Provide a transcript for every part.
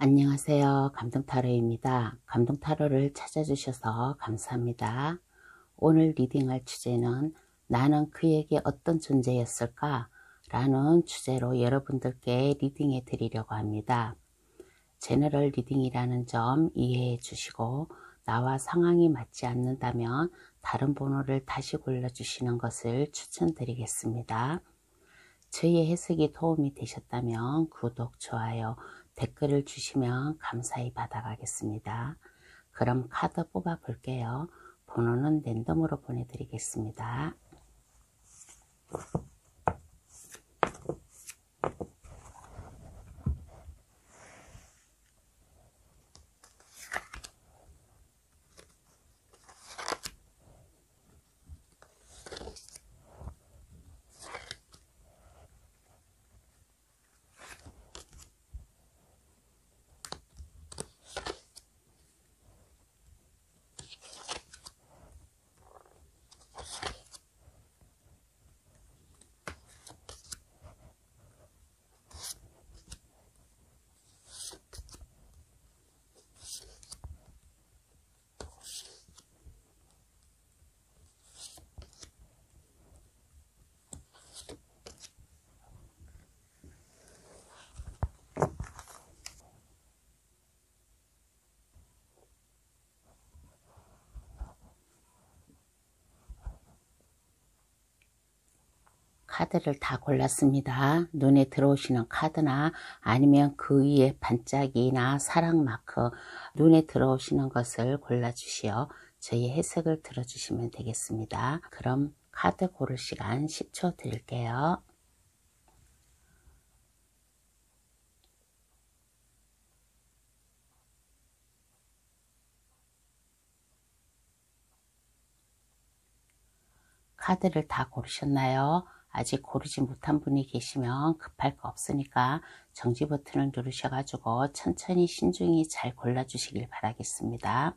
안녕하세요. 감동타로입니다. 감동타로를 찾아주셔서 감사합니다. 오늘 리딩할 주제는 나는 그에게 어떤 존재였을까? 라는 주제로 여러분들께 리딩해 드리려고 합니다. 제너럴 리딩이라는 점 이해해 주시고 나와 상황이 맞지 않는다면 다른 번호를 다시 골라주시는 것을 추천드리겠습니다. 저희의 해석이 도움이 되셨다면 구독, 좋아요, 댓글을 주시면 감사히 받아가겠습니다. 그럼 카드 뽑아 볼게요. 번호는 랜덤으로 보내드리겠습니다. 카드를 다 골랐습니다. 눈에 들어오시는 카드나 아니면 그 위에 반짝이나 사랑 마크, 눈에 들어오시는 것을 골라주시어 저희 해석을 들어주시면 되겠습니다. 그럼 카드 고를 시간 10초 드릴게요. 카드를 다 고르셨나요? 아직 고르지 못한 분이 계시면 급할 거 없으니까 정지 버튼을 누르셔가지고 천천히 신중히 잘 골라주시길 바라겠습니다.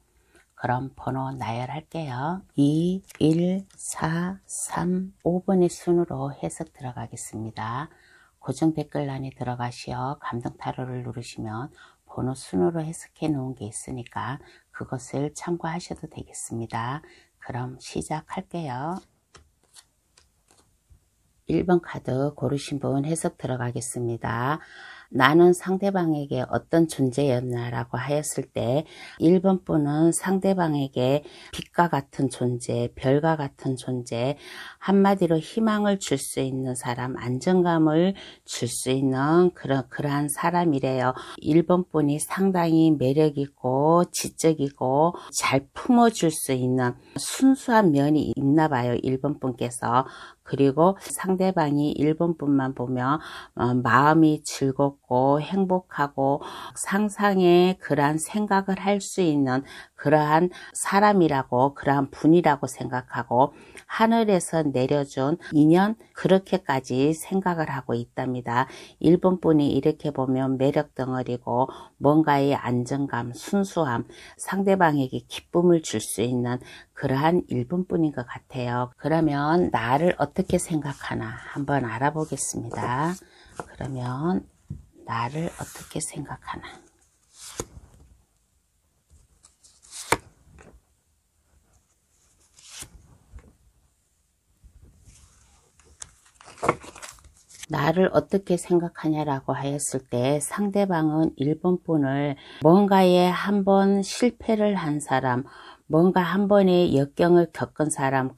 그럼 번호 나열할게요. 2, 1, 4, 3, 5번의 순으로 해석 들어가겠습니다. 고정 댓글란에 들어가시어 감동타로를 누르시면 번호 순으로 해석해 놓은 게 있으니까 그것을 참고하셔도 되겠습니다. 그럼 시작할게요. 1번 카드 고르신 분 해석 들어가겠습니다. 나는 상대방에게 어떤 존재였나 라고 하였을 때 1번 분은 상대방에게 빛과 같은 존재, 별과 같은 존재, 한마디로 희망을 줄 수 있는 사람, 안정감을 줄 수 있는 그러한 사람이래요. 1번 분이 상당히 매력있고 지적이고 잘 품어줄 수 있는 순수한 면이 있나 봐요. 1번 분께서. 그리고 상대방이 1번 분만 보면 마음이 즐겁고 행복하고 상상의 그러한 생각을 할 수 있는 그러한 사람이라고, 그러한 분이라고 생각하고 하늘에서 내려준 인연, 그렇게까지 생각을 하고 있답니다. 1번 분이 이렇게 보면 매력 덩어리고 뭔가의 안정감, 순수함, 상대방에게 기쁨을 줄 수 있는 그러한 1번 분인 것 같아요. 그러면 나를 어떻게 생각하나 한번 알아보겠습니다. 그러면 나를 어떻게 생각하나. 나를 어떻게 생각하냐라고 하였을 때 상대방은 1번 분을 뭔가에 한번 실패를 한 사람, 뭔가 한 번의 역경을 겪은 사람,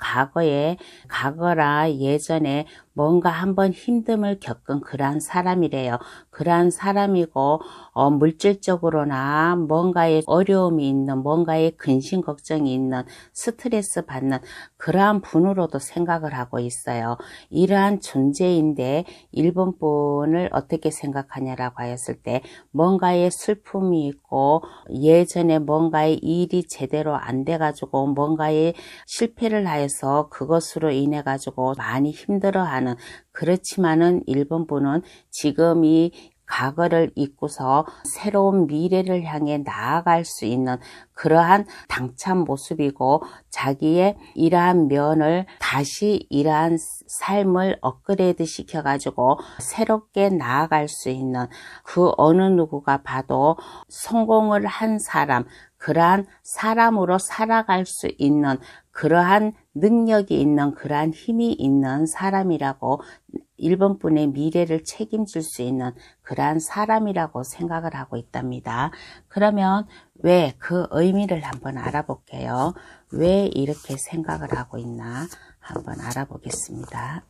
과거나 예전에 뭔가 한번 힘듦을 겪은 그러한 사람이래요. 그러한 사람이고 물질적으로나 뭔가의 어려움이 있는, 뭔가의 근심 걱정이 있는, 스트레스 받는 그러한 분으로도 생각을 하고 있어요. 이러한 존재인데 1번 분을 어떻게 생각하냐라고 하였을 때 뭔가의 슬픔이 있고 예전에 뭔가의 일이 제대로 안 돼가지고 뭔가의 실패를 하여서 그것으로 인해 가지고 많이 힘들어하는, 그렇지만은 1번 분은 지금 이 과거를 잊고서 새로운 미래를 향해 나아갈 수 있는 그러한 당찬 모습이고, 자기의 이러한 면을 다시 이러한 삶을 업그레이드 시켜가지고 새롭게 나아갈 수 있는, 그 어느 누구가 봐도 성공을 한 사람, 그러한 사람으로 살아갈 수 있는 그러한 능력이 있는, 그러한 힘이 있는 사람이라고, 1번 분의 미래를 책임질 수 있는 그러한 사람이라고 생각을 하고 있답니다. 그러면 왜, 그 의미를 한번 알아볼게요. 왜 이렇게 생각을 하고 있나 한번 알아보겠습니다.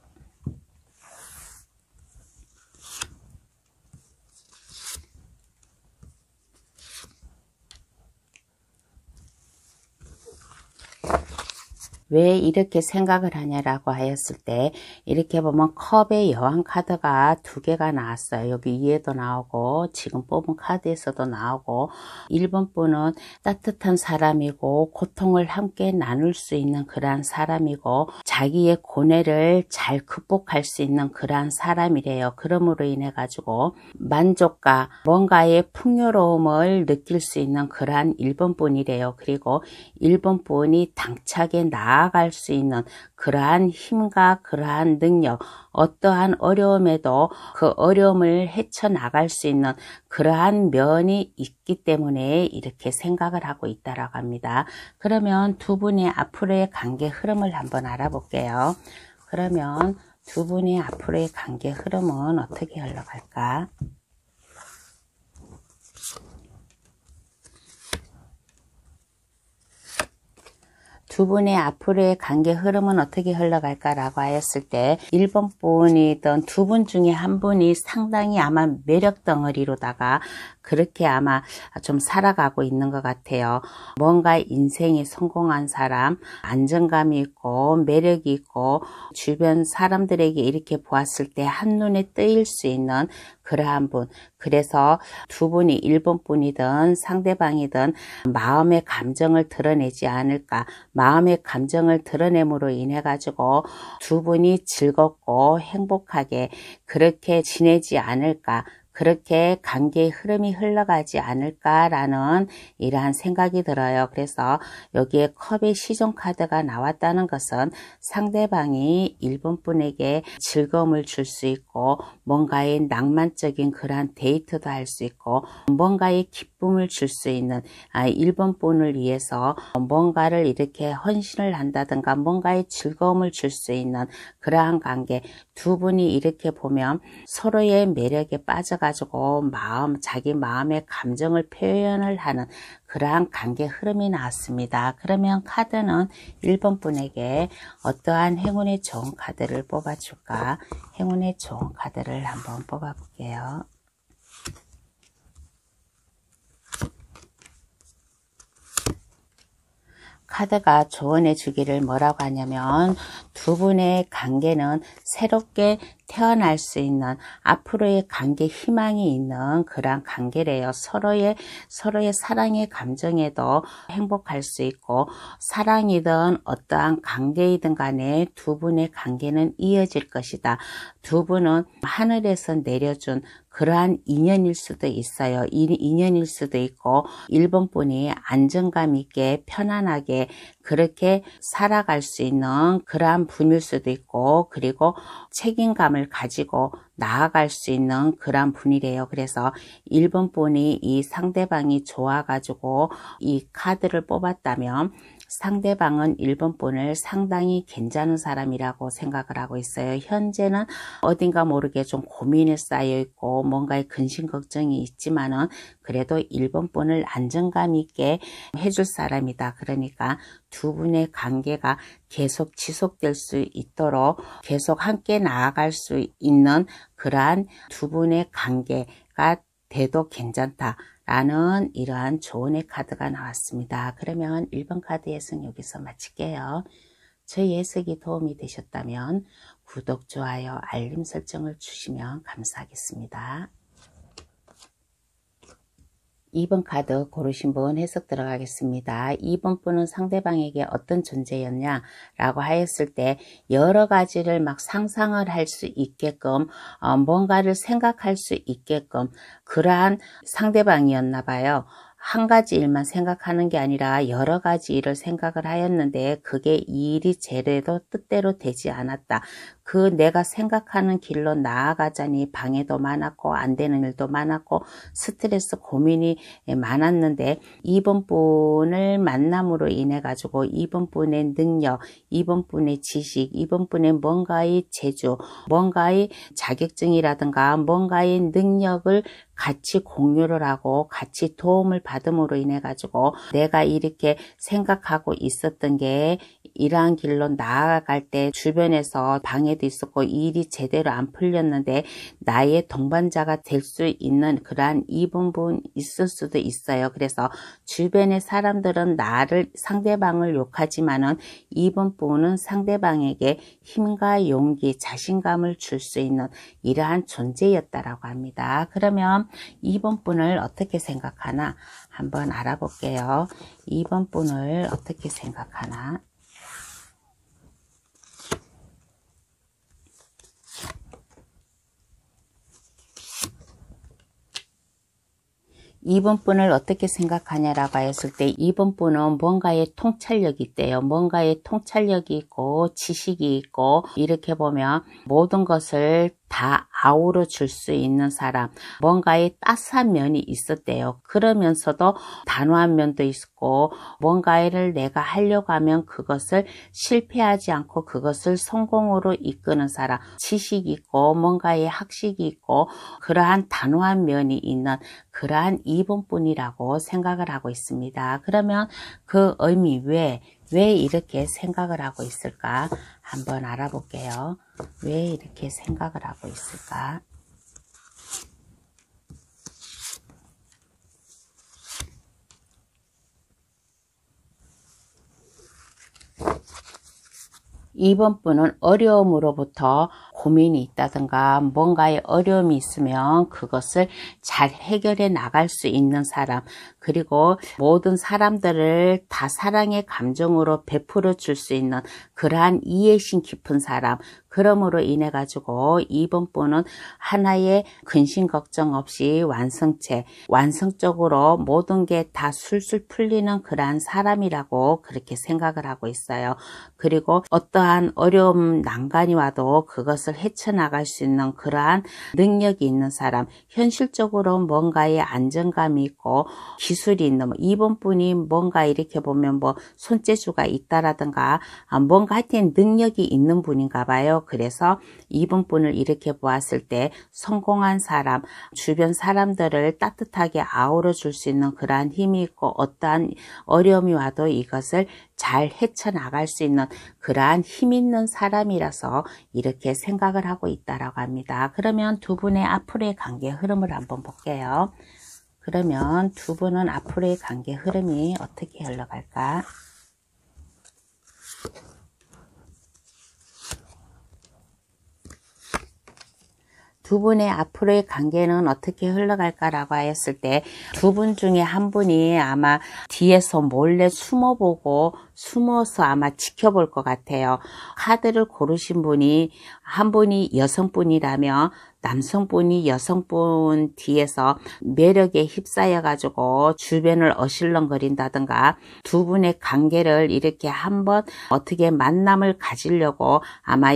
왜 이렇게 생각을 하냐라고 하였을 때, 이렇게 보면 컵의 여왕 카드가 2개가 나왔어요. 여기 위에도 나오고 지금 뽑은 카드에서도 나오고, 1번 분은 따뜻한 사람이고 고통을 함께 나눌 수 있는 그러한 사람이고, 자기의 고뇌를 잘 극복할 수 있는 그러한 사람이래요. 그러므로 인해 가지고 만족과 뭔가의 풍요로움을 느낄 수 있는 그러한 1번 분이래요. 그리고 1번 분이 당차게 나아갈 수 있는 그러한 힘과 그러한 능력, 어떠한 어려움에도 그 어려움을 헤쳐나갈 수 있는 그러한 면이 있기 때문에 이렇게 생각을 하고 있다라고 합니다. 그러면 두 분의 앞으로의 관계 흐름을 한번 알아볼게요. 그러면 두 분의 앞으로의 관계 흐름은 어떻게 흘러갈까? 두 분의 앞으로의 관계 흐름은 어떻게 흘러갈까라고 하였을 때, 1번 분이든 두 분 중에 한 분이 상당히 아마 매력 덩어리로다가 그렇게 아마 좀 살아가고 있는 것 같아요. 뭔가 인생에 성공한 사람, 안정감이 있고 매력이 있고, 주변 사람들에게 이렇게 보았을 때 한눈에 뜨일 수 있는 그러한 분. 그래서 두 분이 1번 분이든 상대방이든 마음의 감정을 드러내지 않을까, 마음의 감정을 드러냄으로 인해 가지고 두 분이 즐겁고 행복하게 그렇게 지내지 않을까, 그렇게 관계의 흐름이 흘러가지 않을까라는 이러한 생각이 들어요. 그래서 여기에 컵의 시종 카드가 나왔다는 것은 상대방이 1번 분에게 즐거움을 줄 수 있고, 뭔가의 낭만적인 그러한 데이트도 할 수 있고, 뭔가의 기쁨을 줄 수 있는 1번 분을 위해서 뭔가를 이렇게 헌신을 한다든가 뭔가의 즐거움을 줄 수 있는 그러한 관계. 두 분이 이렇게 보면 서로의 매력에 빠져가지고 자기 마음의 감정을 표현을 하는 그러한 관계 흐름이 나왔습니다. 그러면 카드는 1번 분에게 어떠한 행운의 좋은 카드를 뽑아줄까? 행운의 좋은 카드를 한번 뽑아볼게요. 카드가 조언해 주기를 뭐라고 하냐면, 두 분의 관계는 새롭게 태어날 수 있는, 앞으로의 관계 희망이 있는 그러한 관계래요. 서로의 사랑의 감정에도 행복할 수 있고, 사랑이든 어떠한 관계이든 간에 두 분의 관계는 이어질 것이다. 두 분은 하늘에서 내려준 그러한 인연일 수도 있어요. 인연일 수도 있고, 1번 분이 안정감 있게 편안하게 그렇게 살아갈 수 있는 그러한 분일 수도 있고, 그리고 책임감을 가지고 나아갈 수 있는 그러한 분이래요. 그래서 1번 분이 이 상대방이 좋아가지고 이 카드를 뽑았다면, 상대방은 1번 분을 상당히 괜찮은 사람이라고 생각을 하고 있어요. 현재는 어딘가 모르게 좀 고민에 쌓여 있고 뭔가의 근심 걱정이 있지만은, 그래도 1번 분을 안정감 있게 해줄 사람이다. 그러니까 두 분의 관계가 계속 지속될 수 있도록 계속 함께 나아갈 수 있는 그러한 두 분의 관계가 돼도 괜찮다 라는 이러한 조언의 카드가 나왔습니다. 그러면 1번 카드 예석 여기서 마칠게요. 저희 예석이 도움이 되셨다면 구독, 좋아요, 알림 설정을 주시면 감사하겠습니다. 2번 카드 고르신 분 해석 들어가겠습니다. 2번 분은 상대방에게 어떤 존재였냐 라고 하였을 때 여러 가지를 막 상상을 할 수 있게끔 뭔가를 생각할 수 있게끔 그러한 상대방이었나 봐요. 한 가지 일만 생각하는 게 아니라 여러 가지 일을 생각을 하였는데 그게 이 일이 제대로 뜻대로 되지 않았다. 그 내가 생각하는 길로 나아가자니 방해도 많았고 안 되는 일도 많았고 스트레스 고민이 많았는데 이번 분을 만남으로 인해 가지고 이번 분의 능력, 이번 분의 지식, 이번 분의 뭔가의 재주, 뭔가의 자격증이라든가 뭔가의 능력을 같이 공유를 하고 같이 도움을 받음으로 인해 가지고 내가 이렇게 생각하고 있었던 게 이러한 길로 나아갈 때 주변에서 방해도 있었고 일이 제대로 안 풀렸는데 나의 동반자가 될 수 있는 그러한 이분분 있을 수도 있어요. 그래서 주변의 사람들은 나를 상대방을 욕하지만은 이분분은 상대방에게 힘과 용기, 자신감을 줄 수 있는 이러한 존재였다라고 합니다. 그러면 2번 분을 어떻게 생각하나 한번 알아볼게요. 2번 분을 어떻게 생각하나. 2번 분을 어떻게 생각하냐라고 했을 때 2번 분은 뭔가의 통찰력이 있대요. 뭔가의 통찰력이 있고 지식이 있고 이렇게 보면 모든 것을 다 아우러 줄 수 있는 사람, 뭔가의 따스한 면이 있었대요. 그러면서도 단호한 면도 있고 뭔가를 내가 하려고 하면 그것을 실패하지 않고 그것을 성공으로 이끄는 사람, 지식이 있고 뭔가의 학식이 있고 그러한 단호한 면이 있는 그러한 2번 분이라고 생각을 하고 있습니다. 그러면 그 의미 왜 이렇게 생각을 하고 있을까? 한번 알아볼게요. 왜 이렇게 생각을 하고 있을까? 이번 분은 어려움으로부터 고민이 있다든가 뭔가의 어려움이 있으면 그것을 잘 해결해 나갈 수 있는 사람, 그리고 모든 사람들을 다 사랑의 감정으로 베풀어 줄 수 있는 그러한 이해심 깊은 사람, 그러므로 인해 가지고 이번 분은 하나의 근심 걱정 없이 완성적으로 모든 게 다 술술 풀리는 그러한 사람이라고 그렇게 생각을 하고 있어요. 그리고 어떠한 어려움 난간이 와도 그것을 헤쳐나갈 수 있는 그러한 능력이 있는 사람, 현실적으로 뭔가의 안정감이 있고 기술이 있는 이번 분이 뭔가 이렇게 보면 뭐 손재주가 있다라든가 뭔가 하여튼 능력이 있는 분인가 봐요. 그래서 이번 분을 이렇게 보았을 때 성공한 사람, 주변 사람들을 따뜻하게 아우러 줄 수 있는 그러한 힘이 있고 어떠한 어려움이 와도 이것을 잘 헤쳐나갈 수 있는 그러한 힘 있는 사람이라서 이렇게 생각을 하고 있다라고 합니다. 그러면 두 분의 앞으로의 관계 흐름을 한번 볼게요. 그러면 두 분은 앞으로의 관계 흐름이 어떻게 흘러갈까? 두 분의 앞으로의 관계는 어떻게 흘러갈까라고 하였을 때 두 분 중에 한 분이 아마 뒤에서 몰래 숨어서 아마 지켜볼 것 같아요. 카드를 고르신 분이 한 분이 여성분이라면 남성분이 여성분 뒤에서 매력에 휩싸여 가지고 주변을 어실렁거린다든가 두 분의 관계를 이렇게 한번 어떻게 만남을 가지려고 아마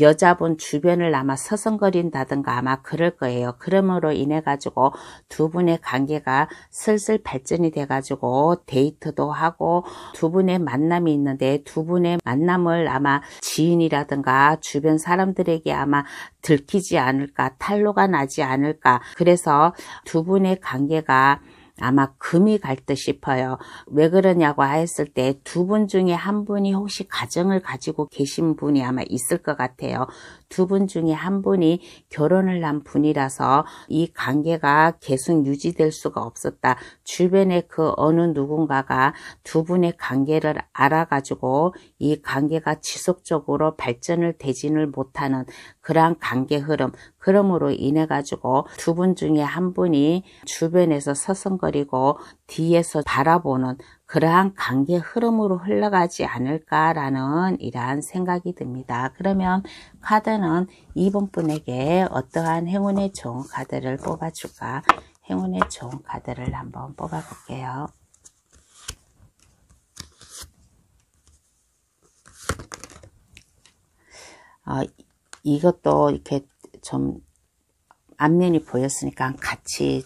여자분 주변을 아마 서성거린다든가 아마 그럴 거예요. 그러므로 인해 가지고 두 분의 관계가 슬슬 발전이 돼 가지고 데이트도 하고 두 분의 만남이 있는데 두 분의 만남을 아마 지인이라든가 주변 사람들에게 아마 들키지 않을까, 탄로가 나지 않을까. 그래서 두 분의 관계가 아마 금이 갈 듯 싶어요. 왜 그러냐고 했을 때 두 분 중에 한 분이 혹시 가정을 가지고 계신 분이 아마 있을 것 같아요. 두 분 중에 한 분이 결혼을 한 분이라서 이 관계가 계속 유지될 수가 없었다. 주변에 그 어느 누군가가 두 분의 관계를 알아가지고 이 관계가 지속적으로 발전을 되지를 못하는 그러한 관계 흐름, 그러므로 인해 가지고 두 분 중에 한 분이 주변에서 서성거리고 뒤에서 바라보는 그러한 관계 흐름으로 흘러가지 않을까라는 이러한 생각이 듭니다. 그러면 카드는 이번 분에게 어떠한 행운의 좋은 카드를 뽑아줄까? 행운의 좋은 카드를 한번 뽑아볼게요. 이것도 이렇게 좀 앞면이 보였으니까 같이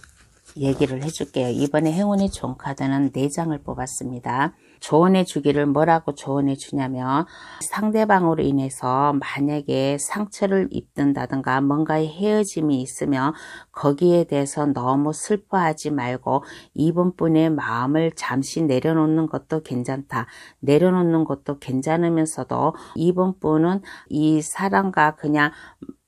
얘기를 해줄게요. 이번에 행운의 좋은 카드는 4장을 뽑았습니다. 조언해 주기를 뭐라고 조언해 주냐면 상대방으로 인해서 만약에 상처를 입는다든가 뭔가의 헤어짐이 있으면 거기에 대해서 너무 슬퍼하지 말고 이번 분의 마음을 잠시 내려놓는 것도 괜찮다. 내려놓는 것도 괜찮으면서도 이번 분은 이 사람과 그냥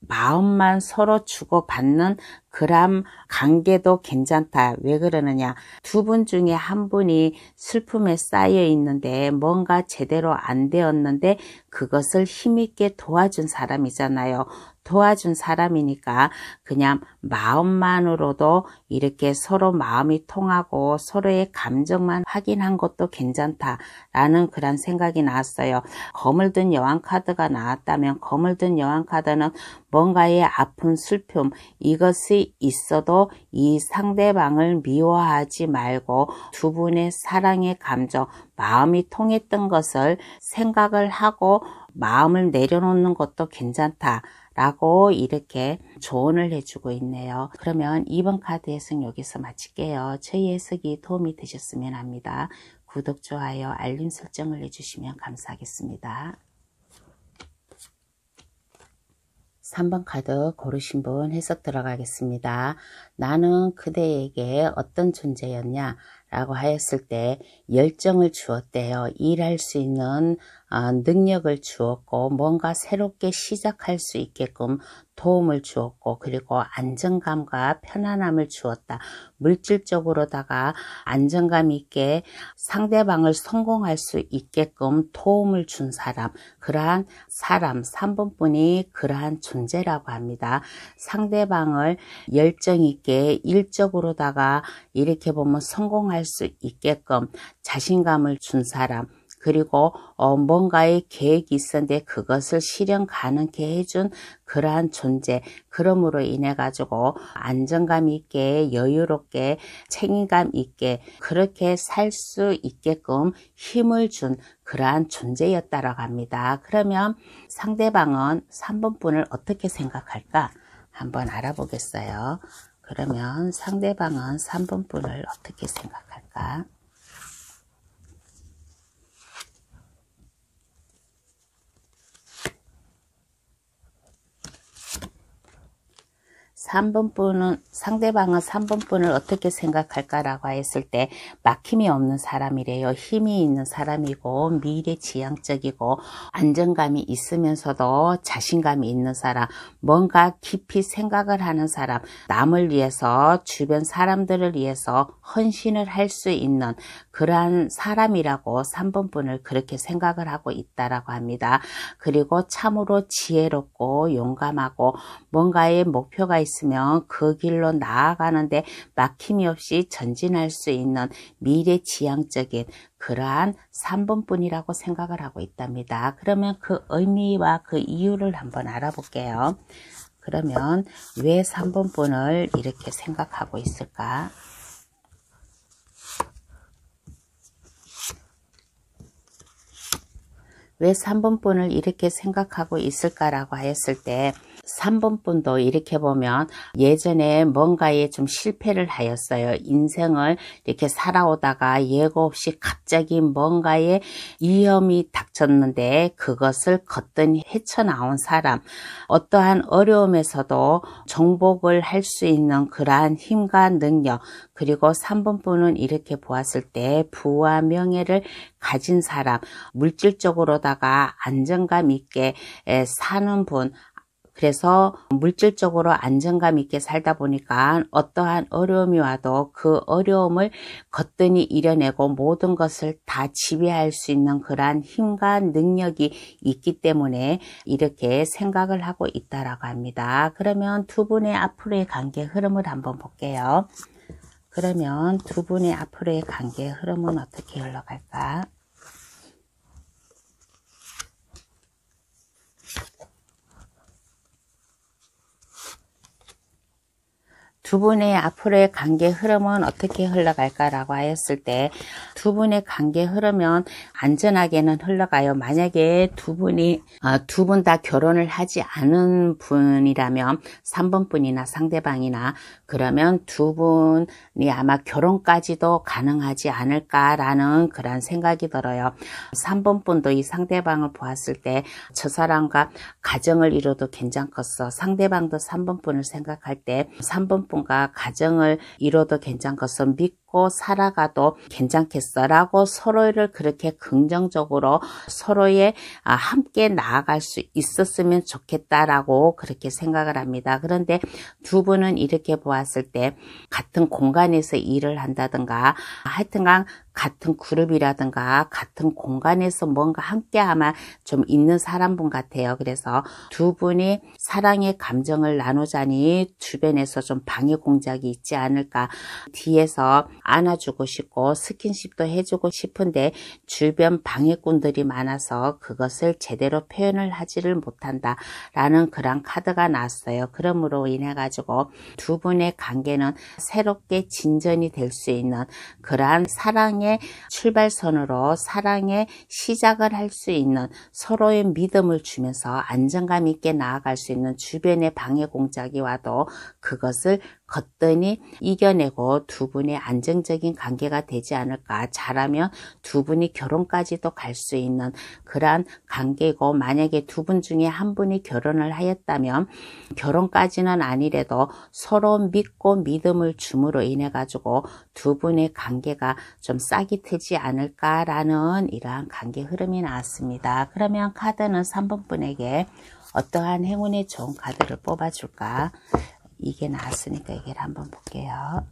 마음만 서로 주고받는 그런 관계도 괜찮다. 왜 그러느냐? 두 분 중에 한 분이 슬픔에 쌓여 있는데 뭔가 제대로 안 되었는데 그것을 힘있게 도와준 사람이잖아요. 도와준 사람이니까 그냥 마음만으로도 이렇게 서로 마음이 통하고 서로의 감정만 확인한 것도 괜찮다라는 그런 생각이 나왔어요. 검을 든 여왕 카드가 나왔다면 검을 든 여왕 카드는 뭔가의 아픈 슬픔 이것이 있어도 이 상대방을 미워하지 말고 두 분의 사랑의 감정 마음이 통했던 것을 생각을 하고 마음을 내려놓는 것도 괜찮다 라고 이렇게 조언을 해주고 있네요. 그러면 이번 카드 해석 여기서 마칠게요. 저희 해석이 도움이 되셨으면 합니다. 구독, 좋아요, 알림 설정을 해주시면 감사하겠습니다. 3번 카드 고르신 분 해석 들어가겠습니다. 나는 그대에게 어떤 존재였냐? 라고 하였을 때 열정을 주었대요. 일할 수 있는 능력을 주었고 뭔가 새롭게 시작할 수 있게끔 도움을 주었고 그리고 안정감과 편안함을 주었다. 물질적으로다가 안정감 있게 상대방을 성공할 수 있게끔 도움을 준 사람, 그러한 사람 3번 분이 그러한 존재라고 합니다. 상대방을 열정 있게 일적으로다가 이렇게 보면 성공할 수 있게끔 자신감을 준 사람, 그리고 뭔가의 계획이 있었는데 그것을 실현 가능케 해준 그러한 존재, 그러므로 인해 가지고 안정감 있게 여유롭게 책임감 있게 그렇게 살 수 있게끔 힘을 준 그러한 존재였다라고 합니다. 그러면 상대방은 3번 분을 어떻게 생각할까? 한번 알아보겠어요. 그러면 상대방은 3번 분을 어떻게 생각할까? 3번 분은 상대방은 3번 분을 어떻게 생각할까라고 했을 때 막힘이 없는 사람이래요. 힘이 있는 사람이고 미래지향적이고 안정감이 있으면서도 자신감이 있는 사람, 뭔가 깊이 생각을 하는 사람, 남을 위해서 주변 사람들을 위해서 헌신을 할 수 있는 그러한 사람이라고 3번 분을 그렇게 생각을 하고 있다라고 합니다. 그리고 참으로 지혜롭고 용감하고 뭔가의 목표가 있으면 그 길로 나아가는데 막힘이 없이 전진할 수 있는 미래지향적인 그러한 3번 분이라고 생각을 하고 있답니다. 그러면 그 의미와 그 이유를 한번 알아볼게요. 그러면 왜 3번 분을 이렇게 생각하고 있을까? 왜 3번 분을 이렇게 생각하고 있을까라고 했을 때 3번 분도 이렇게 보면 예전에 뭔가에 좀 실패를 하였어요. 인생을 이렇게 살아오다가 예고 없이 갑자기 뭔가에 위험이 닥쳤는데 그것을 거뜬히 헤쳐나온 사람, 어떠한 어려움에서도 정복을 할 수 있는 그러한 힘과 능력, 그리고 3번 분은 이렇게 보았을 때 부와 명예를 가진 사람, 물질적으로다가 안정감 있게 사는 분, 그래서 물질적으로 안정감 있게 살다 보니까 어떠한 어려움이 와도 그 어려움을 거뜬히 이겨내고 모든 것을 다 지배할 수 있는 그러한 힘과 능력이 있기 때문에 이렇게 생각을 하고 있다라고 합니다. 그러면 두 분의 앞으로의 관계 흐름을 한번 볼게요. 그러면 두 분의 앞으로의 관계 흐름은 어떻게 흘러갈까? 두 분의 앞으로의 관계 흐름은 어떻게 흘러갈까라고 하였을 때 두 분의 관계 흐르면 안전하게는 흘러가요. 만약에 두 분 다 결혼을 하지 않은 분이라면 3번 분이나 상대방이나 그러면 두 분이 아마 결혼까지도 가능하지 않을까라는 그런 생각이 들어요. 3번 분도 이 상대방을 보았을 때 저 사람과 가정을 이뤄도 괜찮겠어. 상대방도 3번 분을 생각할 때 3번 분과 가정을 이뤄도 괜찮겠어. 믿고 살아가도 괜찮겠어 라고 서로를 그렇게 긍정적으로 서로의 함께 나아갈 수 있었으면 좋겠다라고 그렇게 생각을 합니다. 그런데 두 분은 이렇게 보았을 때 같은 공간에서 일을 한다든가 하여튼간 같은 그룹이라든가 같은 공간에서 뭔가 함께 아마 좀 있는 사람분 같아요. 그래서 두 분이 사랑의 감정을 나누자니 주변에서 좀 방해 공작이 있지 않을까. 뒤에서 안아주고 싶고 스킨십도 해주고 싶은데 주변 방해꾼들이 많아서 그것을 제대로 표현을 하지를 못한다 라는 그런 카드가 나왔어요. 그러므로 인해 가지고 두 분의 관계는 새롭게 진전이 될 수 있는 그러한 사랑의 출발선으로 사랑의 시작을 할 수 있는 서로의 믿음을 주면서 안정감 있게 나아갈 수 있는 주변의 방해 공작이 와도 그것을 거뜬히 이겨내고 두 분의 안정적인 관계가 되지 않을까. 잘하면 두 분이 결혼까지도 갈 수 있는 그러한 관계고, 만약에 두 분 중에 한 분이 결혼을 하였다면 결혼까지는 아니래도 서로 믿고 믿음을 줌으로 인해 가지고 두 분의 관계가 좀 싹이 트지 않을까라는 이러한 관계 흐름이 나왔습니다. 그러면 카드는 3번 분에게 어떠한 행운의 좋은 카드를 뽑아줄까? 이게 나왔으니까 이게 한번 볼게요.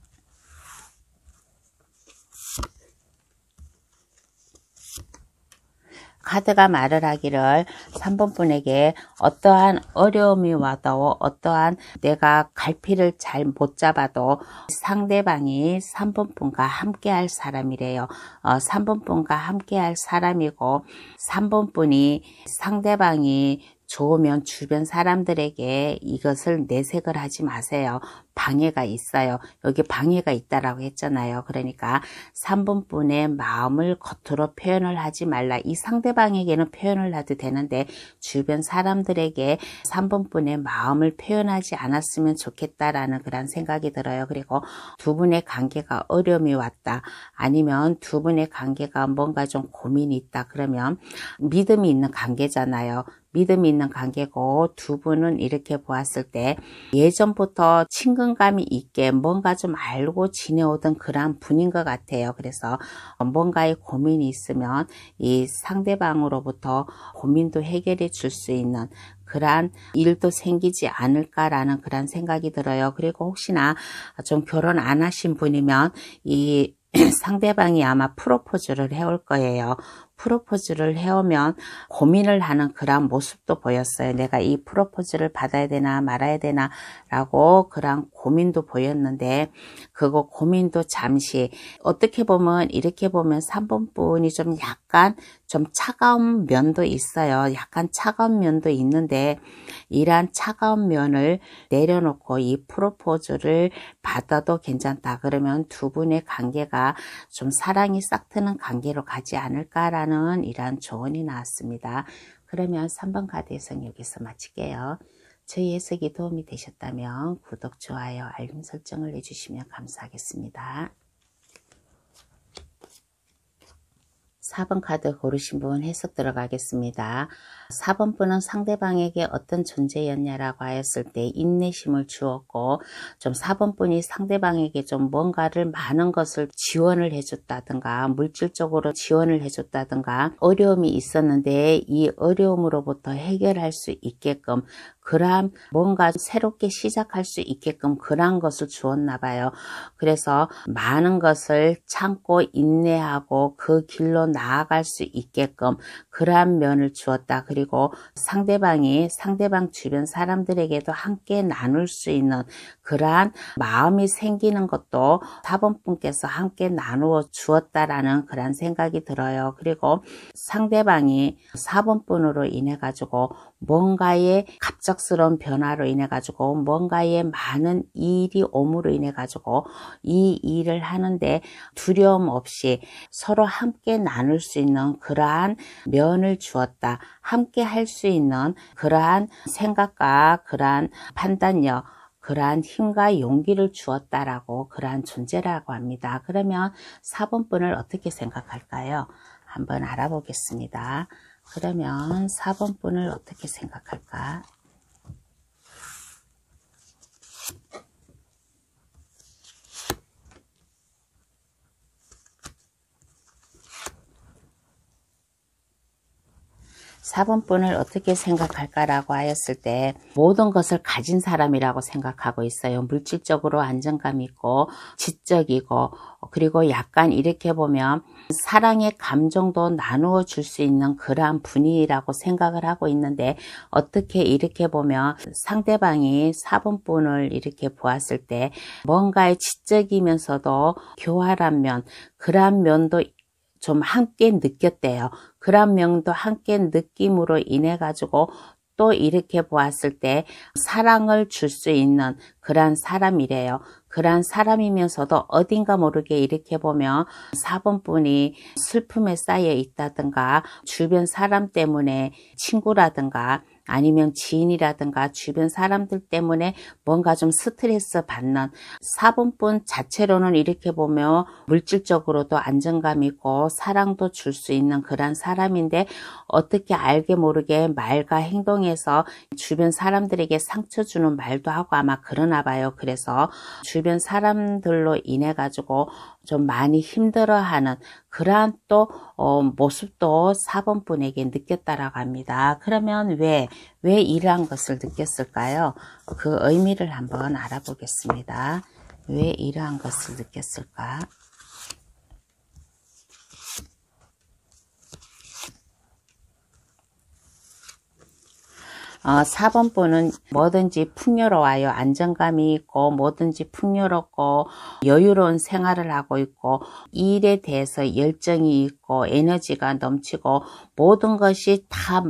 카드가 말을 하기를 3번 분에게 어떠한 어려움이 와도 어떠한 내가 갈피를 잘 못 잡아도 상대방이 3번 분과 함께 할 사람이래요. 3번 분과 함께 할 사람이고 3번 분이 상대방이 좋으면 주변 사람들에게 이것을 내색을 하지 마세요. 방해가 있어요. 여기 방해가 있다라고 했잖아요. 그러니까 3번 분의 마음을 겉으로 표현을 하지 말라. 이 상대방에게는 표현을 해도 되는데 주변 사람들에게 3번 분의 마음을 표현하지 않았으면 좋겠다라는 그런 생각이 들어요. 그리고 두 분의 관계가 어려움이 왔다. 아니면 두 분의 관계가 뭔가 좀 고민이 있다. 그러면 믿음이 있는 관계잖아요. 믿음이 있는 관계고 두 분은 이렇게 보았을 때 예전부터 친근감이 있게 뭔가 좀 알고 지내오던 그러한 분인 것 같아요. 그래서 뭔가의 고민이 있으면 이 상대방으로부터 고민도 해결해 줄 수 있는 그러한 일도 생기지 않을까라는 그런 생각이 들어요. 그리고 혹시나 좀 결혼 안 하신 분이면 이 상대방이 아마 프로포즈를 해올 거예요. 프로포즈를 해오면 고민을 하는 그런 모습도 보였어요. 내가 이 프로포즈를 받아야 되나 말아야 되나 라고 그런 고민도 보였는데 그거 고민도 잠시 어떻게 보면 이렇게 보면 3번 분이 좀 약간 좀 차가운 면도 있어요. 약간 차가운 면도 있는데 이러한 차가운 면을 내려놓고 이 프로포즈를 받아도 괜찮다. 그러면 두 분의 관계가 좀 사랑이 싹 트는 관계로 가지 않을까라는 이러한 조언이 나왔습니다. 그러면 3번 카드 해석 여기서 마칠게요. 저희 해석이 도움이 되셨다면 구독, 좋아요, 알림 설정을 해주시면 감사하겠습니다. 4번 카드 고르신 분 해석 들어가겠습니다. 4번 분은 상대방에게 어떤 존재였냐라고 하였을 때 인내심을 주었고, 좀 4번 분이 상대방에게 좀 뭔가를 많은 것을 지원을 해줬다든가, 물질적으로 지원을 해줬다든가, 어려움이 있었는데 이 어려움으로부터 해결할 수 있게끔, 그러한 뭔가 새롭게 시작할 수 있게끔 그러한 것을 주었나 봐요. 그래서 많은 것을 참고 인내하고 그 길로 나아갈 수 있게끔 그러한 면을 주었다. 그리고 상대방 주변 사람들에게도 함께 나눌 수 있는 그러한 마음이 생기는 것도 4번 분께서 함께 나누어 주었다라는 그런 생각이 들어요. 그리고 상대방이 4번 분으로 인해 가지고 뭔가의 갑작스러운 변화로 인해 가지고 뭔가의 많은 일이 옴으로 인해 가지고 이 일을 하는데 두려움 없이 서로 함께 나눌 수 있는 그러한 면을 주었다. 함께 할 수 있는 그러한 생각과 그러한 판단력, 그러한 힘과 용기를 주었다라고 그러한 존재라고 합니다. 그러면 4번 분을 어떻게 생각할까요? 한번 알아보겠습니다. 그러면 4번 분을 어떻게 생각할까? (4번) 분을 어떻게 생각할까라고 하였을 때 모든 것을 가진 사람이라고 생각하고 있어요. 물질적으로 안정감 있고 지적이고, 그리고 약간 이렇게 보면 사랑의 감정도 나누어 줄 수 있는 그러한 분이라고 생각을 하고 있는데, 어떻게 이렇게 보면 상대방이 4번 분을 이렇게 보았을 때 뭔가의 지적이면서도 교활한 면, 그러한 면도 좀 함께 느꼈대요. 그런 면도 함께 느낌으로 인해 가지고 또 이렇게 보았을 때 사랑을 줄 수 있는 그런 사람이래요. 그런 사람이면서도 어딘가 모르게 이렇게 보면 4번 분이 슬픔에 쌓여 있다든가, 주변 사람 때문에 친구라든가 아니면 지인이라든가 주변 사람들 때문에 뭔가 좀 스트레스 받는 4번 분 자체로는 이렇게 보면 물질적으로도 안정감 있고 사랑도 줄 수 있는 그런 사람인데, 어떻게 알게 모르게 말과 행동에서 주변 사람들에게 상처 주는 말도 하고 아마 그러나 봐요. 그래서 주변 사람들로 인해 가지고 좀 많이 힘들어하는 그러한 또 모습도 4번 분에게 느꼈다라고 합니다. 그러면 왜 이러한 것을 느꼈을까요? 그 의미를 한번 알아보겠습니다. 왜 이러한 것을 느꼈을까? 4번 분은 뭐든지 풍요로워요. 안정감이 있고 뭐든지 풍요롭고 여유로운 생활을 하고 있고 일에 대해서 열정이 있고 에너지가 넘치고 모든 것이 다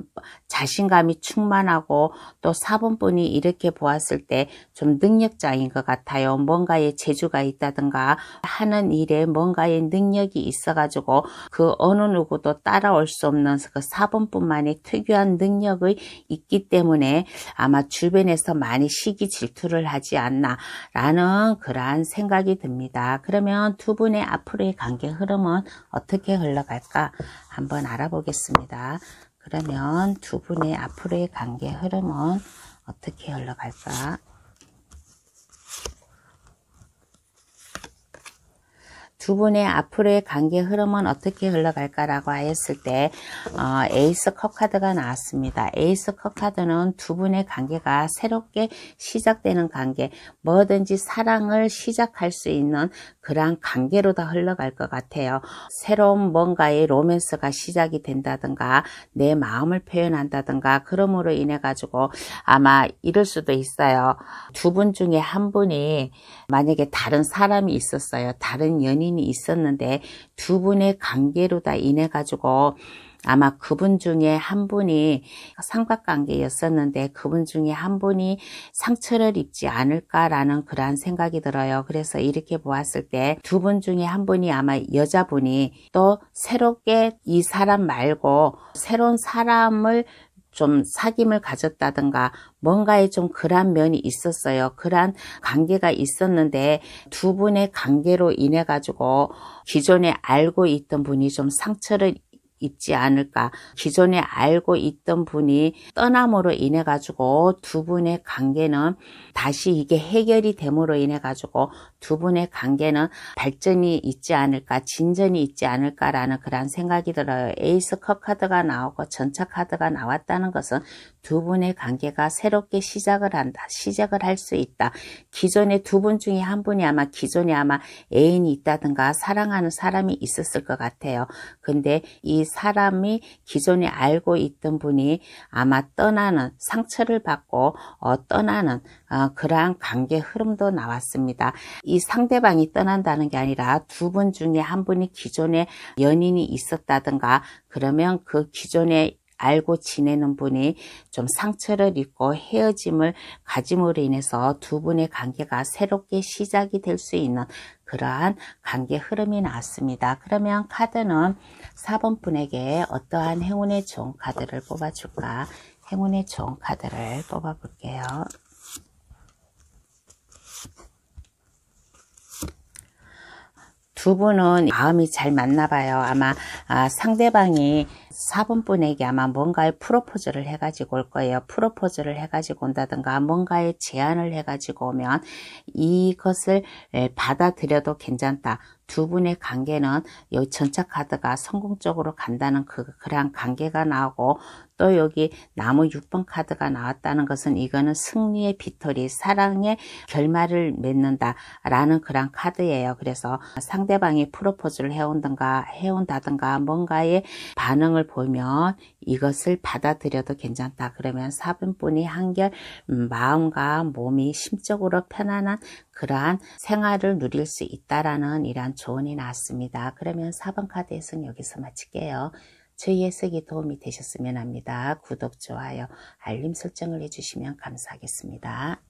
자신감이 충만하고, 또 4번 분이 이렇게 보았을 때 좀 능력자인 것 같아요. 뭔가의 재주가 있다든가 하는 일에 뭔가의 능력이 있어가지고 그 어느 누구도 따라올 수 없는 그 4번 분만의 특유한 능력이 있기 때문에 아마 주변에서 많이 시기 질투를 하지 않나 라는 그러한 생각이 듭니다. 그러면 두 분의 앞으로의 관계 흐름은 어떻게 흘러갈까 한번 알아보겠습니다. 그러면 두 분의 앞으로의 관계 흐름은 어떻게 흘러갈까? 두 분의 앞으로의 관계 흐름은 어떻게 흘러갈까라고 하였을 때 에이스 컵 카드가 나왔습니다. 에이스 컵 카드는 두 분의 관계가 새롭게 시작되는 관계, 뭐든지 사랑을 시작할 수 있는 그러한 관계로 다 흘러갈 것 같아요. 새로운 뭔가의 로맨스가 시작이 된다든가 내 마음을 표현한다든가, 그러므로 인해 가지고 아마 이럴 수도 있어요. 두 분 중에 한 분이 만약에 다른 사람이 있었어요. 다른 연인이 있었는데 두 분의 관계로 다 인해 가지고 아마 그분 중에 한 분이 삼각관계였었는데 그분 중에 한 분이 상처를 입지 않을까라는 그러한 생각이 들어요. 그래서 이렇게 보았을 때 두 분 중에 한 분이 아마 여자분이 또 새롭게 이 사람 말고 새로운 사람을 좀 사귐을 가졌다든가 뭔가에 좀 그러한 면이 있었어요. 그러한 관계가 있었는데 두 분의 관계로 인해 가지고 기존에 알고 있던 분이 좀 상처를 있지 않을까. 기존에 알고 있던 분이 떠남으로 인해 가지고 두 분의 관계는 다시 이게 해결이 됨으로 인해 가지고 두 분의 관계는 발전이 있지 않을까, 진전이 있지 않을까라는 그런 생각이 들어요. 에이스 컵 카드가 나오고 전차 카드가 나왔다는 것은 두 분의 관계가 새롭게 시작을 한다. 시작을 할 수 있다. 기존에 두 분 중에 한 분이 기존에 애인이 있다든가 사랑하는 사람이 있었을 것 같아요. 근데 이 사람이 기존에 알고 있던 분이 떠나는, 상처를 받고 떠나는 그러한 관계 흐름도 나왔습니다. 이 상대방이 떠난다는 게 아니라 두 분 중에 한 분이 기존에 연인이 있었다든가, 그러면 그 기존에 알고 지내는 분이 좀 상처를 입고 헤어짐을 가짐으로 인해서 두 분의 관계가 새롭게 시작이 될 수 있는 그러한 관계 흐름이 나왔습니다. 그러면 카드는 4번 분에게 어떠한 행운의 좋은 카드를 뽑아줄까? 행운의 좋은 카드를 뽑아볼게요. 두 분은 마음이 잘 맞나 봐요. 상대방이 4번 분에게 뭔가의 프로포즈를 해가지고 올 거예요. 프로포즈를 해가지고 온다든가 뭔가의 제안을 해가지고 오면 이것을 받아들여도 괜찮다. 두 분의 관계는 이 전차 카드가 성공적으로 간다는 그러한 관계가 나오고, 또 여기 나무 6번 카드가 나왔다는 것은 이거는 승리의 빅토리, 사랑의 결말을 맺는다 라는 그런 카드예요. 그래서 상대방이 프로포즈를 해온다든가 뭔가의 반응을 보면 이것을 받아들여도 괜찮다. 그러면 4번 분이 한결 마음과 몸이 심적으로 편안한 그러한 생활을 누릴 수 있다라는 이러한 조언이 나왔습니다. 그러면 4번 카드에서는 여기서 마칠게요. 저희 해석이 도움이 되셨으면 합니다. 구독, 좋아요, 알림 설정을 해주시면 감사하겠습니다.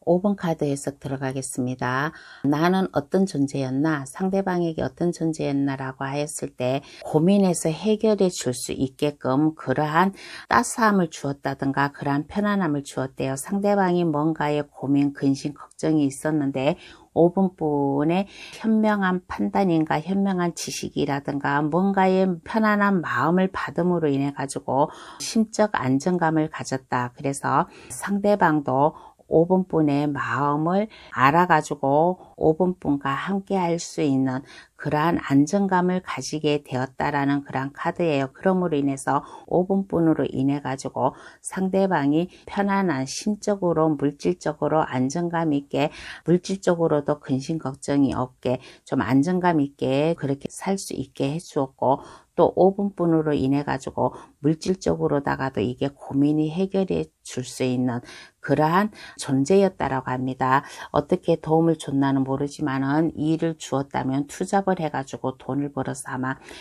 5번 카드 해석 들어가겠습니다. 나는 어떤 존재였나, 상대방에게 어떤 존재였나 라고 하였을 때 고민해서 해결해 줄 수 있게끔 그러한 따스함을 주었다든가 그러한 편안함을 주었대요. 상대방이 뭔가의 고민, 근심, 걱정이 있었는데 5번 분의 현명한 판단인가 현명한 지식이라든가 뭔가의 편안한 마음을 받음으로 인해 가지고 심적 안정감을 가졌다. 그래서 상대방도 5번 분의 마음을 알아가지고 5번 분과 함께 할 수 있는 그러한 안정감을 가지게 되었다라는 그러한 카드예요. 그러므로 인해서 5번 분으로 인해 가지고 상대방이 편안한 심적으로 물질적으로 안정감 있게, 물질적으로도 근심 걱정이 없게 좀 안정감 있게 그렇게 살 수 있게 해주었고, 또 5번 분으로 인해 가지고 물질적으로다가도 이게 고민이 해결해 줄 수 있는 그러한 존재였다라고 합니다. 어떻게 도움을 줬나는 모르지만은 일을 주었다면 투잡을 해가지고 돈을 벌어서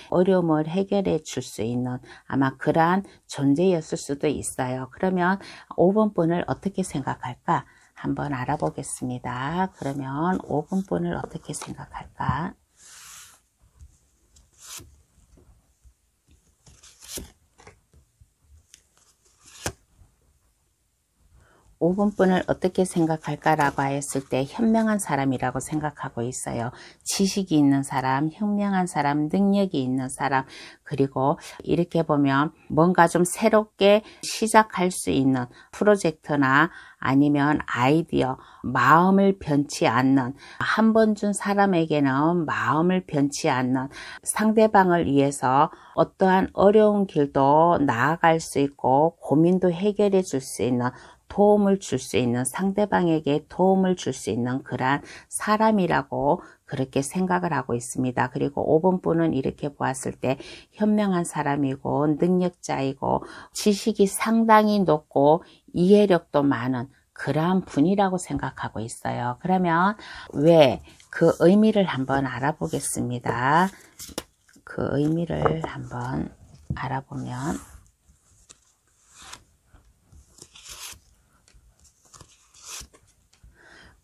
어려움을 해결해 줄 수 있는 그러한 존재였을 수도 있어요. 그러면 5번 분을 어떻게 생각할까? 한번 알아보겠습니다. 그러면 5번 분을 어떻게 생각할까? 5번 분을 어떻게 생각할까라고 했을 때 현명한 사람이라고 생각하고 있어요. 지식이 있는 사람, 현명한 사람, 능력이 있는 사람, 그리고 이렇게 보면 뭔가 좀 새롭게 시작할 수 있는 프로젝트나 아니면 아이디어, 마음을 변치 않는, 한 번 준 사람에게는 마음을 변치 않는, 상대방을 위해서 어떠한 어려운 길도 나아갈 수 있고 고민도 해결해 줄 수 있는, 도움을 줄 수 있는, 상대방에게 도움을 줄 수 있는 그러한 사람이라고 그렇게 생각을 하고 있습니다. 그리고 5번 분은 이렇게 보았을 때 현명한 사람이고 능력자이고 지식이 상당히 높고 이해력도 많은 그러한 분이라고 생각하고 있어요. 그러면 왜? 그 의미를 한번 알아보겠습니다. 그 의미를 한번 알아보면,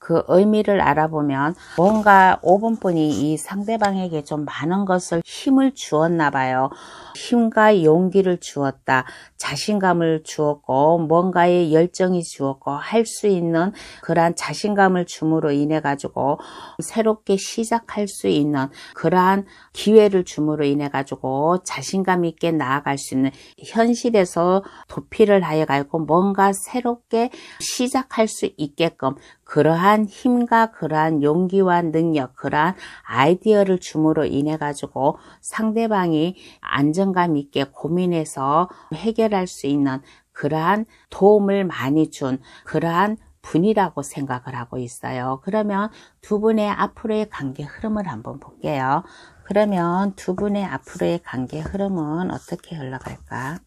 그 의미를 알아보면 뭔가 5번분이 이 상대방에게 좀 많은 것을 힘을 주었나 봐요. 힘과 용기를 주었다. 자신감을 주었고 뭔가에 열정이 주었고 할 수 있는 그러한 자신감을 줌으로 인해 가지고 새롭게 시작할 수 있는 그러한 기회를 줌으로 인해 가지고 자신감 있게 나아갈 수 있는 현실에서 도피를 하여 가지고 뭔가 새롭게 시작할 수 있게끔 그러한 힘과 그러한 용기와 능력, 그러한 아이디어를 줌으로 인해 가지고 상대방이 안정감 있게 고민해서 해결할 수 있는 그러한 도움을 많이 준 그러한 분이라고 생각을 하고 있어요. 그러면 두 분의 앞으로의 관계 흐름을 한번 볼게요. 그러면 두 분의 앞으로의 관계 흐름은 어떻게 흘러갈까?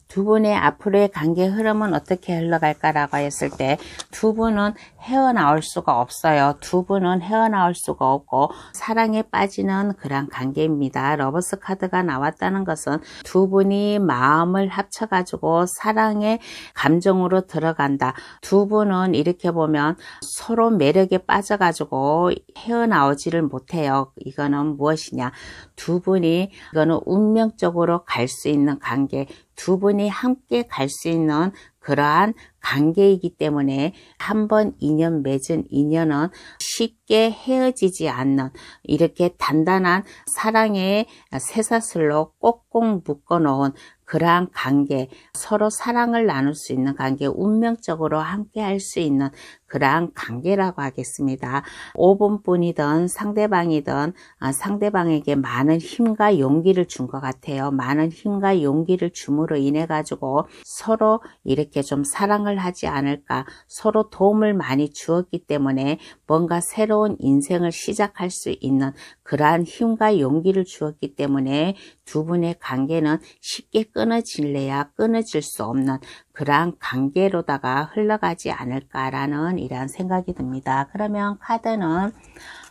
두 분의 앞으로의 관계 흐름은 어떻게 흘러갈까라고 했을 때 두 분은 헤어나올 수가 없어요. 두 분은 헤어나올 수가 없고 사랑에 빠지는 그런 관계입니다. 러버스 카드가 나왔다는 것은 두 분이 마음을 합쳐가지고 사랑의 감정으로 들어간다. 두 분은 이렇게 보면 서로 매력에 빠져가지고 헤어나오지를 못해요. 이거는 무엇이냐? 두 분이 이거는 운명적으로 갈 수 있는 관계, 두 분이 함께 갈 수 있는 그러한 관계이기 때문에 한번 인연 맺은 인연은 쉽게 헤어지지 않는 이렇게 단단한 사랑의 쇠사슬로 꼭꼭 묶어 놓은 그러한 관계, 서로 사랑을 나눌 수 있는 관계, 운명적으로 함께 할 수 있는 그러한 관계라고 하겠습니다. 5번분이든 상대방이든 상대방에게 많은 힘과 용기를 준 것 같아요. 많은 힘과 용기를 줌으로 인해 가지고 서로 이렇게 좀 사랑을 하지 않을까, 서로 도움을 많이 주었기 때문에 뭔가 새로운 인생을 시작할 수 있는 그러한 힘과 용기를 주었기 때문에 두 분의 관계는 쉽게 끊어질래야 끊어질 수 없는 그러한 관계로다가 흘러가지 않을까라는 이러한 생각이 듭니다. 그러면 카드는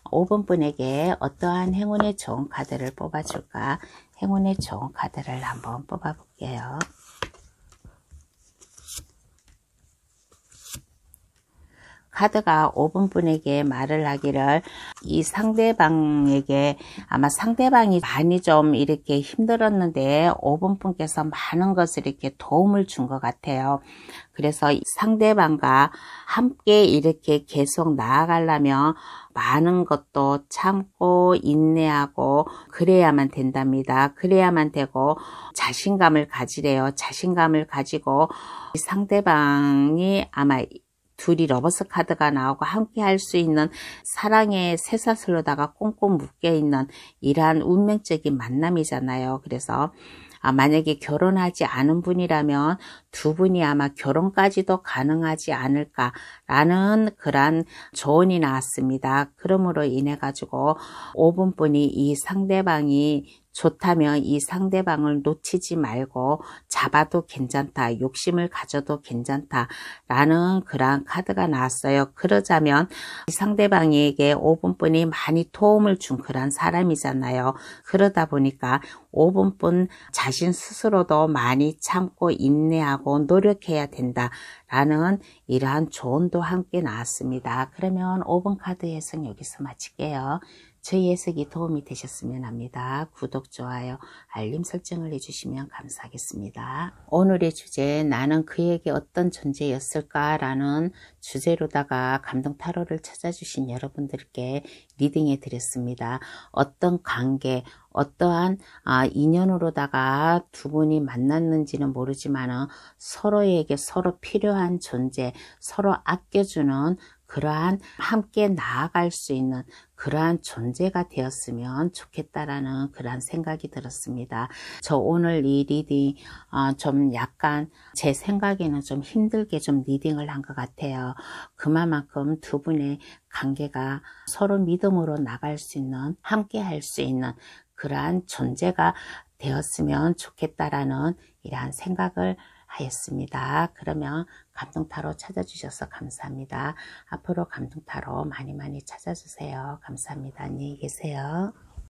5번 분에게 어떠한 행운의 좋은 카드를 뽑아줄까? 행운의 좋은 카드를 한번 뽑아볼게요. 카드가 5번 분에게 말을 하기를 이 상대방에게 아마 상대방이 많이 좀 이렇게 힘들었는데 5번 분께서 많은 것을 이렇게 도움을 준 것 같아요. 그래서 상대방과 함께 이렇게 계속 나아가려면 많은 것도 참고 인내하고 그래야만 된답니다. 그래야만 되고 자신감을 가지래요. 자신감을 가지고 상대방이 아마 둘이 러버스 카드가 나오고 함께 할 수 있는 사랑의 쇠사슬로다가 꽁꽁 묶여 있는 이러한 운명적인 만남이잖아요. 그래서 만약에 결혼하지 않은 분이라면 두 분이 아마 결혼까지도 가능하지 않을까라는 그런 조언이 나왔습니다. 그러므로 인해 가지고 5번 분이 이 상대방이 좋다면 이 상대방을 놓치지 말고 잡아도 괜찮다, 욕심을 가져도 괜찮다 라는 그러한 카드가 나왔어요. 그러자면 이 상대방에게 5번 분이 많이 도움을 준 그런 사람이잖아요. 그러다 보니까 5번 분 자신 스스로도 많이 참고 인내하고 노력해야 된다 라는 이러한 조언도 함께 나왔습니다. 그러면 5번 카드 해석 여기서 마칠게요. 저희 해석이 도움이 되셨으면 합니다. 구독, 좋아요, 알림 설정을 해주시면 감사하겠습니다. 오늘의 주제, 나는 그에게 어떤 존재였을까? 라는 주제로다가 감동 타로를 찾아주신 여러분들께 리딩해 드렸습니다. 어떤 관계, 어떠한 인연으로다가 두 분이 만났는지는 모르지만 서로에게 서로 필요한 존재, 서로 아껴주는 그러한 함께 나아갈 수 있는 그러한 존재가 되었으면 좋겠다라는 그러한 생각이 들었습니다. 저 오늘 이 리딩 좀 약간 제 생각에는 좀 힘들게 좀 리딩을 한 것 같아요. 그만큼 두 분의 관계가 서로 믿음으로 나갈 수 있는, 함께 할 수 있는 그러한 존재가 되었으면 좋겠다라는 이러한 생각을 하였습니다. 그러면 감동타로 찾아주셔서 감사합니다. 앞으로 감동타로 많이 찾아주세요. 감사합니다. 안녕히 계세요.